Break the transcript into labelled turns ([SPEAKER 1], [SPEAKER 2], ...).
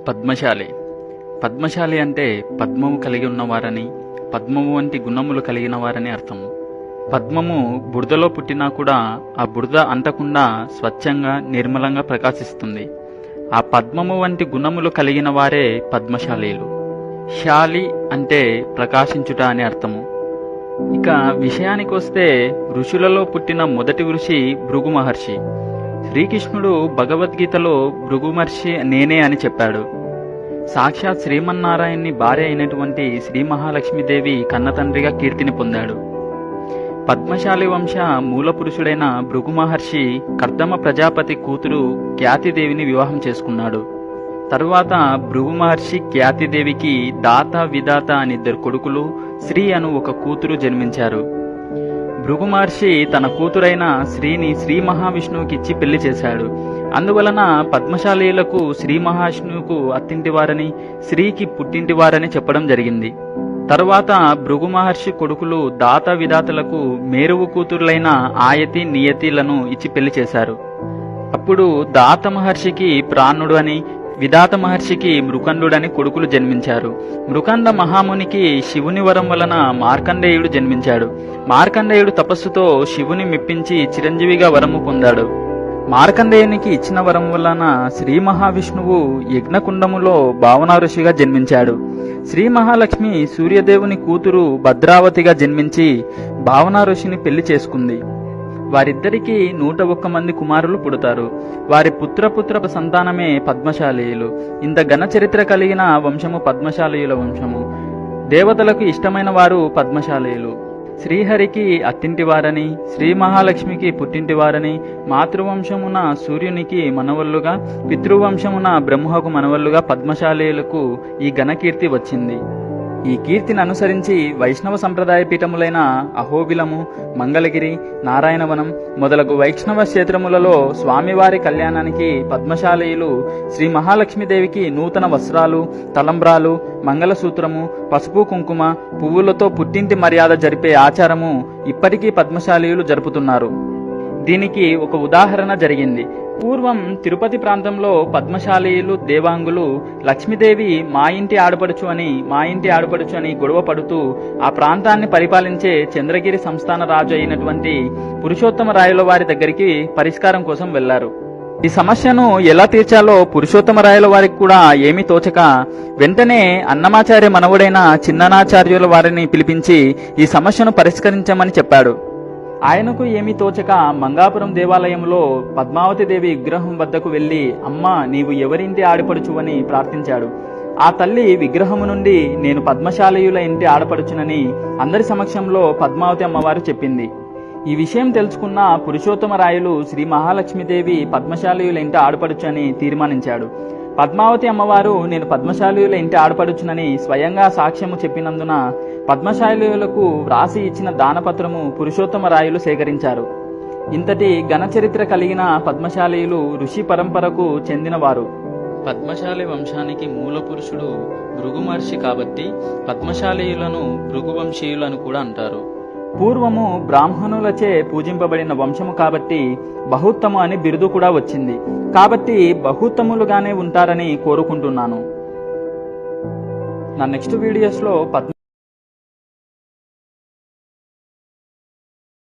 [SPEAKER 1] పద్మశాలి. పద్మశాలి అంటే పద్మము కలిగి ఉన్నవారని, పద్మము వంటి గుణములు కలిగిన వారని అర్థము. పద్మము బురదలో పుట్టినా కూడా ఆ బురద అంటకుండా స్వచ్ఛంగా నిర్మలంగా ప్రకాశిస్తుంది. ఆ పద్మము వంటి గుణములు కలిగిన వారే పద్మశాలీలు. శాలి అంటే ప్రకాశించుట అని అర్థము. ఇక విషయానికొస్తే ఋషులలో పుట్టిన మొదటి ఋషి భృగు మహర్షి. శ్రీకృష్ణుడు భగవద్గీతలో భృగు మహర్షి నేనే అని చెప్పాడు. సాక్షాత్ శ్రీమన్నారాయణ్ణి భార్య అయినటువంటి శ్రీ మహాలక్ష్మీదేవి కన్నతండ్రిగా కీర్తిని పొందాడు. పద్మశాలి వంశ మూల పురుషుడైన భృగు మహర్షి కర్దమ ప్రజాపతి కూతురు ఖ్యాతిదేవిని వివాహం చేసుకున్నాడు. తరువాత భృగు మహర్షి ఖ్యాతిదేవికి దాత విధాత అని 2 కొడుకులు, శ్రీ అను ఒక కూతురు జన్మించారు. భృగు మహర్షి తన కూతురైన శ్రీని శ్రీ మహావిష్ణువుకిచ్చి పెళ్లి చేశాడు. అందువలన పద్మశాలీలకు శ్రీ మహావిష్ణువుకు అత్తింటివారని, శ్రీకి పుట్టింటివారని చెప్పడం జరిగింది. తరువాత భృగు మహర్షి కొడుకులు దాత విధాతలకు మేరువు కూతురులైన ఆయతి నియతిలను ఇచ్చి పెళ్లి చేశారు. అప్పుడు దాత మహర్షికి ప్రాణుడు అని, విధాత మహర్షికి మృకండుడని కొడుకులు జన్మించారు. మృకండ మహామునికి శివుని వరం వలన మార్కండేయుడు జన్మించాడు. మార్కండేయుడు తపస్సుతో శివుని మెప్పించి చిరంజీవిగా వరము పొందాడు. మార్కండేయునికి ఇచ్చిన వరం వలన శ్రీ మహావిష్ణువు యజ్ఞకుండములో భావన ఋషిగా జన్మించాడు. శ్రీ మహాలక్ష్మి సూర్యదేవుని కూతురు భద్రావతిగా జన్మించి భావన ఋషిని పెళ్లి చేసుకుంది. వారిద్దరికీ 101 మంది కుమారులు పుడతారు. వారి పుత్ర సంతానమే పద్మశాలీయులు. ఇంత ఘన చరిత్ర కలిగిన వంశము పద్మశాలీయుల వంశము. దేవతలకు ఇష్టమైన వారు పద్మశాలీయులు. శ్రీహరికి అత్తింటివారని, శ్రీ మహాలక్ష్మికి పుట్టింటివారని, మాతృవంశమున సూర్యునికి మనవళ్లుగా, పితృవంశమున బ్రహ్మకు మనవళ్లుగా పద్మశాలీయులకు ఈ ఘనకీర్తి వచ్చింది. ఈ కీర్తిని అనుసరించి వైష్ణవ సంప్రదాయ పీఠములైన అహోబిలము, మంగళగిరి, నారాయణవనం మొదలగు వైష్ణవ క్షేత్రములలో స్వామివారి కళ్యాణానికి పద్మశాలీయులు శ్రీ మహాలక్ష్మీదేవికి నూతన వస్త్రాలు, తలంబ్రాలు, మంగళసూత్రము, పసుపు కుంకుమ, పువ్వులతో పుట్టింటి మర్యాద జరిపే ఆచారము ఇప్పటికీ పద్మశాలీయులు జరుపుతున్నారు. దీనికి ఒక ఉదాహరణ జరిగింది. పూర్వం తిరుపతి ప్రాంతంలో పద్మశాలీయులు దేవాంగులు లక్ష్మీదేవి మా ఇంటి ఆడపడుచు అని గొడవ పడుతూ ఆ ప్రాంతాన్ని పరిపాలించే చంద్రగిరి సంస్థాన రాజు అయినటువంటి పురుషోత్తమరాయల వారి దగ్గరికి పరిష్కారం కోసం వెళ్లారు. ఈ సమస్యను ఎలా తీర్చాలో పురుషోత్తమరాయల వారికి కూడా ఏమీ తోచక వెంటనే అన్నమాచార్య మనవుడైన చిన్ననాచార్యుల వారిని పిలిపించి ఈ సమస్యను పరిష్కరించమని చెప్పాడు. ఆయనకు ఏమీ తోచక మంగాపురం దేవాలయంలో పద్మావతి దేవి విగ్రహం వద్దకు వెళ్లి, అమ్మా నీవు ఎవరింటి ఆడపడుచు అని ప్రార్థించాడు. ఆ తల్లి విగ్రహము నుండి నేను పద్మశాలీయుల ఇంటి ఆడపడుచునని అందరి సమక్షంలో పద్మావతి అమ్మవారు చెప్పింది. ఈ విషయం తెలుసుకున్న పురుషోత్తమరాయలు శ్రీ మహాలక్ష్మీదేవి పద్మశాలీయుల ఇంటి ఆడపడుచు అని తీర్మానించాడు. పద్మావతి అమ్మవారు నేను పద్మశాలీయుల ఇంటి ఆడపడుచునని స్వయంగా సాక్ష్యము చెప్పినందున పద్మశాలీయులకు వ్రాసి ఇచ్చిన దానపత్రము పురుషోత్తమరాయలు సేకరించారు. ఇంతటి ఘనచరిత్ర కలిగిన పద్మశాలీయులు ఋషి పరంపరకు చెందినవారు. పద్మశాలి వంశానికి మూల పురుషుడు భృగు మహర్షి కాబట్టి పద్మశాలీయులను భృగువంశీయులను కూడా అంటారు. పూర్వము బ్రాహ్మణులచే పూజింపబడిన వంశము కాబట్టి బహుత్తము అని బిరుదు కూడా వచ్చింది. కాబట్టి బహుత్తములుగానే ఉంటారని కోరుకుంటున్నాను. నా నెక్స్ట్ వీడియోస్లో